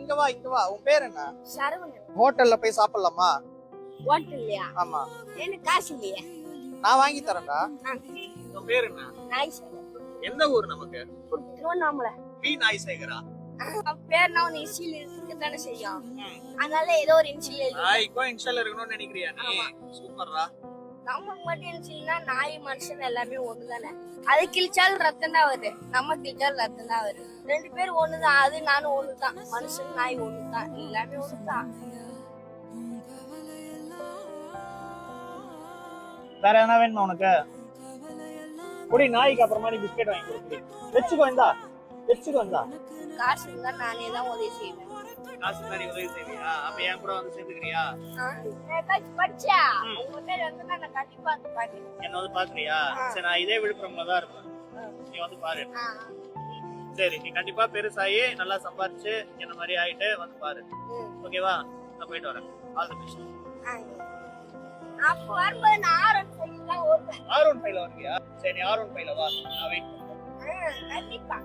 இங்க வா இங்க வா. உன் பேர் என்ன? சரவணன். ஹோட்டல்ல போய் சாப்பிடலாமா? ஹோட்டல்லையா? ஆமா. எனக்கு காசு இல்லையா? நான் வாங்கி தரேன்டா. உன் பேர் என்ன? நாய்சேகர். எந்த ஊர் நமக்கு? திருவண்ணாமலை. பி நாய்சேகரா? பேர் நான் இன்சியல் இருக்கத்தானே செய்யும். அதனால ஏதோ ஒரு இன்சியல். நாய்க்கும் இன்ஷால் இருக்கணும்னு நினைக்கிறியா நீ? சூப்பர்ரா. நம்ம மட்டும் இன்சியல்னா நாய் மனுஷன் எல்லாமே ஒண்ணுதானே. அது கிழிச்சாலும் ரத்தம் தான் வருது, நம்ம கிழிச்சாலும் ரத்தம் தான் வருது. ரெண்டு பேரும் ஒண்ணுதான். அது நானும் ஒண்ணுதான். மனுஷன் நாய் ஒண்ணுதான், எல்லாமே ஒண்ணுதான். வேற என்ன வேணுமா உனக்கு? குடி, நாய்க்கு அப்புறமா நீ பிஸ்கெட் வாங்கி கொடு. வச்சுக்கோ, இந்தா வச்சுக்கோ. இந்தா காசு இருந்தா நானே தான் உதவி செய்வேன். காசு தான் நீ உதவி செய்வியா? அப்ப என் கூட வந்து சேர்ந்துக்கிறியா? படிச்சா உங்க பேர் வந்து நான் கண்டிப்பா வந்து பாக்குறேன். என்ன வந்து பாக்குறியா? சரி, நான் இதே விழுப்புரம்ல தான் இருப்பேன். நீ வந்து பாரு. சரி, நீ கண்டிப்பா பெருசாயி நல்லா சம்பாரிச்சு என்ன மாதிரி ஆயிட்டு வந்து பாரு. ஓகேவா? நான் போயிட்டு வரேன். All the best. அப்ப வரும்போது நான் R15 தான் வருவேன். R15 வருவியா? சரி, நீ R15 வா, நான் வெயிட் பண்றேன். கண்டிப்பா.